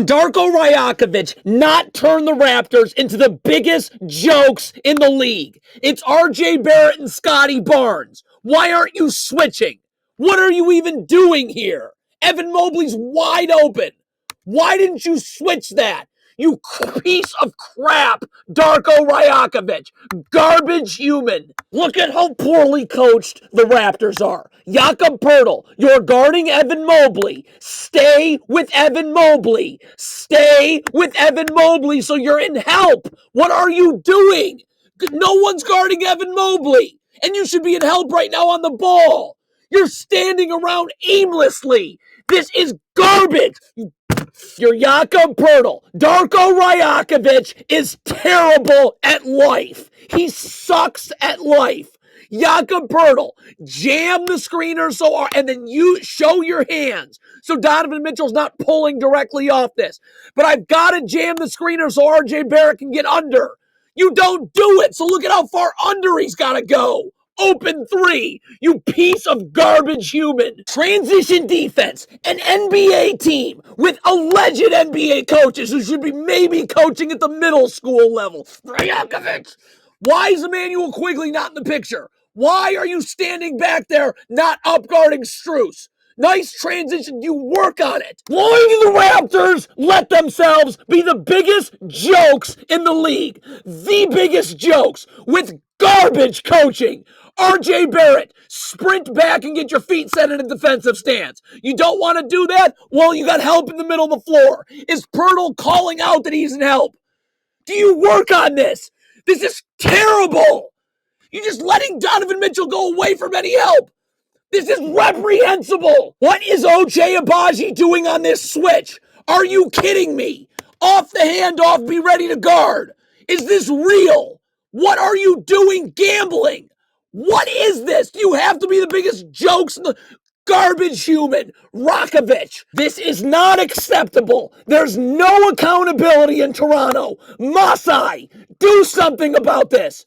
Darko Rajakovic not turn the Raptors into the biggest jokes in the league. It's RJ Barrett and Scotty Barnes. Why aren't you switching? What are you even doing here? Evan Mobley's wide open. Why didn't you switch that? You piece of crap, Darko Rajakovic. Garbage human. Look at how poorly coached the Raptors are. Jakob Poeltl, you're guarding Evan Mobley. Stay with Evan Mobley. Stay with Evan Mobley so you're in help. What are you doing? No one's guarding Evan Mobley. And you should be in help right now on the ball. You're standing around aimlessly. This is garbage. You're Jakob Poeltl. Darko Rajakovic is terrible at life. He sucks at life. Jakob Poeltl, jam the screener and then you show your hands so Donovan Mitchell's not pulling directly off this. But I've got to jam the screener so RJ Barrett can get under. You don't do it, so look at how far under he's got to go. Open three, you piece of garbage human. Transition defense, an NBA team with alleged NBA coaches who should be maybe coaching at the middle school level. Rajakovic. Why is Emmanuel Quigley not in the picture? Why are you standing back there not upguarding Strus? Nice transition. You work on it. Why do the Raptors let themselves be the biggest jokes in the league? The biggest jokes with garbage coaching. RJ Barrett, sprint back and get your feet set in a defensive stance. You don't want to do that? Well, you got help in the middle of the floor. Is Poeltl calling out that he's in help? Do you work on this? This is terrible. You're just letting Donovan Mitchell go away from any help. This is reprehensible. What is Ochai Agbaji doing on this switch? Are you kidding me? Off the handoff, be ready to guard. Is this real? What are you doing gambling? What is this? Do you have to be the biggest jokes in the garbage human? Rakovic. This is not acceptable. There's no accountability in Toronto. Masai, do something about this.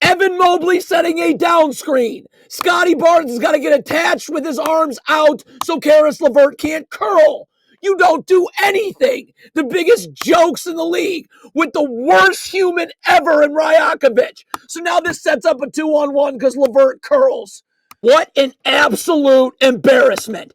Evan Mobley setting a down screen. Scotty Barnes has got to get attached with his arms out so Karis LeVert can't curl. You don't do anything. The biggest jokes in the league with the worst human ever in Rajakovic. So now this sets up a 2-on-1 because LeVert curls. What an absolute embarrassment.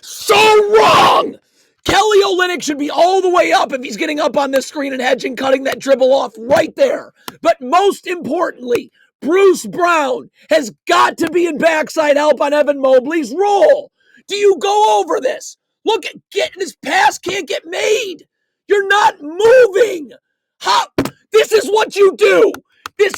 So wrong. Kelly Olynyk should be all the way up if he's getting up on this screen and hedging, cutting that dribble off right there. But most importantly, Bruce Brown has got to be in backside help on Evan Mobley's roll. Do you go over this? Look, this pass can't get made. You're not moving. This is what you do. This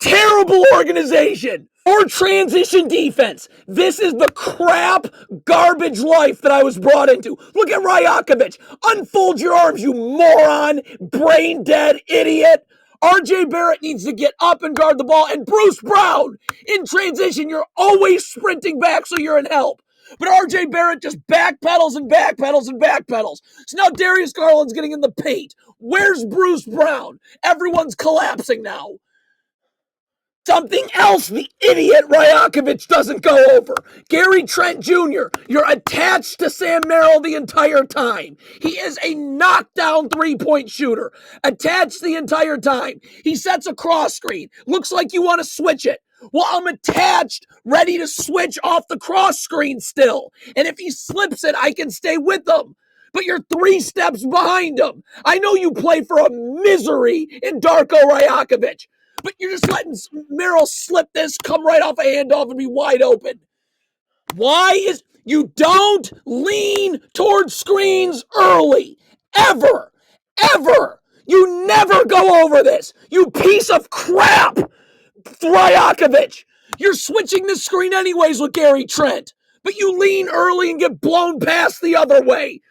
terrible organization. Or transition defense. This is the crap garbage life that I was brought into. Look at Rajakovic. Unfold your arms, you moron, brain dead idiot. RJ Barrett needs to get up and guard the ball. And Bruce Brown, in transition, you're always sprinting back so you're in help. But RJ Barrett just backpedals and backpedals and backpedals. So now Darius Garland's getting in the paint. Where's Bruce Brown? Everyone's collapsing now. Something else the idiot Rajakovic doesn't go over. Gary Trent Jr., you're attached to Sam Merrill the entire time. He is a knockdown three-point shooter. Attached the entire time. He sets a cross screen. Looks like you want to switch it. Well, I'm attached, ready to switch off the cross screen still. And if he slips it, I can stay with him. But you're 3 steps behind him. I know you play for a misery in Darko Rajakovic. But you're just letting Merrill slip this, come right off a handoff and be wide open. You don't lean towards screens early. Ever. You never go over this. You piece of crap. Rajakovic. You're switching the screen anyways with Gary Trent. But you lean early and get blown past the other way.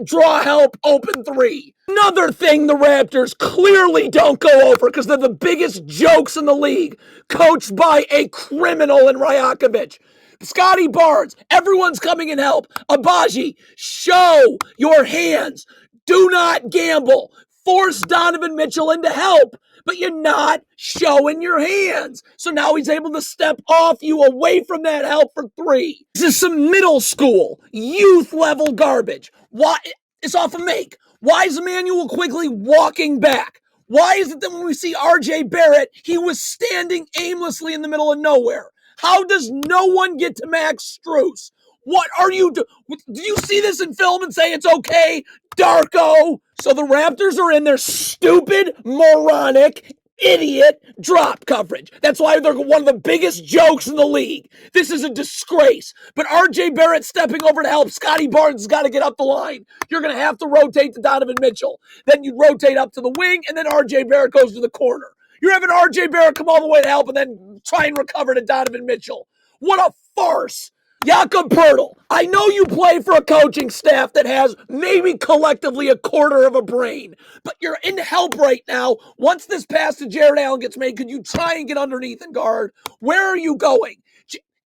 Draw help, open 3. Another thing the Raptors clearly don't go over because they're the biggest jokes in the league, coached by a criminal in Rajakovic. Scotty Barnes, everyone's coming in help. Agbaji, show your hands. Do not gamble. Force Donovan Mitchell into help. but you're not showing your hands. So now he's able to step off you away from that help for three. This is some middle school, youth level garbage. Why? It's off a make. Why is Emmanuel Quigley walking back? Why is it that when we see RJ Barrett, he was standing aimlessly in the middle of nowhere? How does no one get to Max Strus? What are you doing? Do you see this in film and say it's okay? Darko. So the Raptors are in their stupid, moronic, idiot drop coverage. That's why they're one of the biggest jokes in the league. This is a disgrace. But RJ Barrett stepping over to help. Scotty Barnes has got to get up the line. You're going to have to rotate to Donovan Mitchell. Then you rotate up to the wing, and then RJ Barrett goes to the corner. You're having RJ Barrett come all the way to help and then try and recover to Donovan Mitchell. What a farce. Jakob Poeltl, I know you play for a coaching staff that has maybe collectively a quarter of a brain, but you're in help right now. Once this pass to Jared Allen gets made, could you try and get underneath and guard? Where are you going?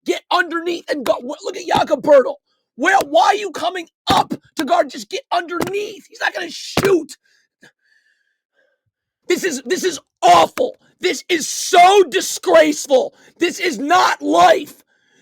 Get underneath and go. Look at Jakob Poeltl. Why are you coming up to guard? Just get underneath. He's not going to shoot. This is awful. This is so disgraceful. This is not life.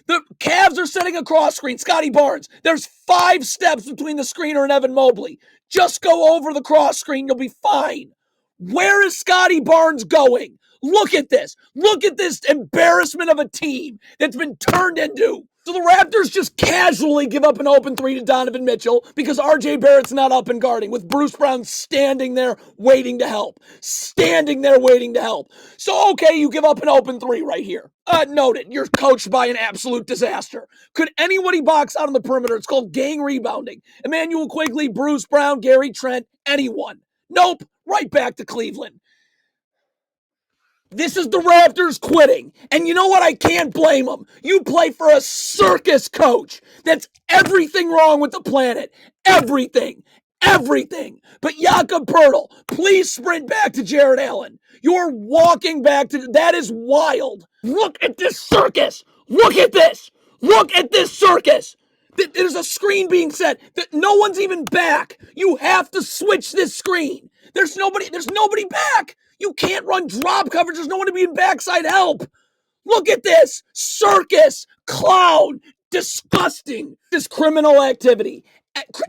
The Cavs are setting a cross screen. Scotty Barnes. There's 5 steps between the screener and Evan Mobley. Just go over the cross screen. You'll be fine. Where is Scotty Barnes going? Look at this. Look at this embarrassment of a team that's been turned into. So the Raptors just casually give up an open three to Donovan Mitchell because RJ Barrett's not up and guarding with Bruce Brown standing there waiting to help. Standing there waiting to help. So, okay, you give up an open three right here. Noted. You're coached by an absolute disaster. Could anybody box out on the perimeter? It's called gang rebounding. Emmanuel Quigley, Bruce Brown, Gary Trent, anyone. Nope. Right back to Cleveland. This is the Raptors quitting. And you know what? I can't blame them. You play for a circus coach. That's everything wrong with the planet. Everything. Everything. But Jakob Poeltl, please sprint back to Jared Allen. You're walking back to... That is wild. Look at this circus. Look at this. Look at this circus. There's a screen being set. No one's even back. You have to switch this screen. There's nobody back. You can't run drop coverage. There's no one to be in backside help. Look at this. Circus. Clown. Disgusting. This criminal activity.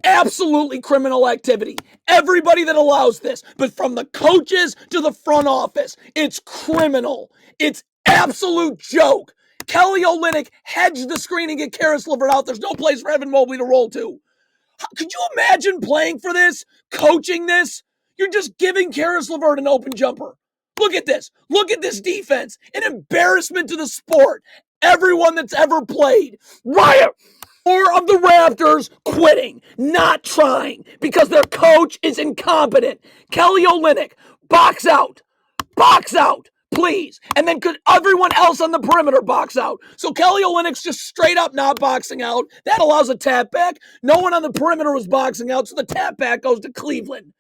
Absolutely criminal activity. Everybody that allows this, but from the coaches to the front office, it's criminal. It's absolute joke. Kelly Olynyk hedged the screen and get Karis LeVert out. There's no place for Evan Mobley to roll to. Could you imagine playing for this? Coaching this? You're just giving Karis LeVert an open jumper. Look at this. Look at this defense. An embarrassment to the sport. Everyone that's ever played. Riot. More of the Raptors quitting, not trying, because their coach is incompetent. Kelly Olynyk, box out. Box out. Please. And then could everyone else on the perimeter box out? So Kelly Olynyk's just straight up not boxing out. That allows a tap back. No one on the perimeter was boxing out, so the tap back goes to Cleveland.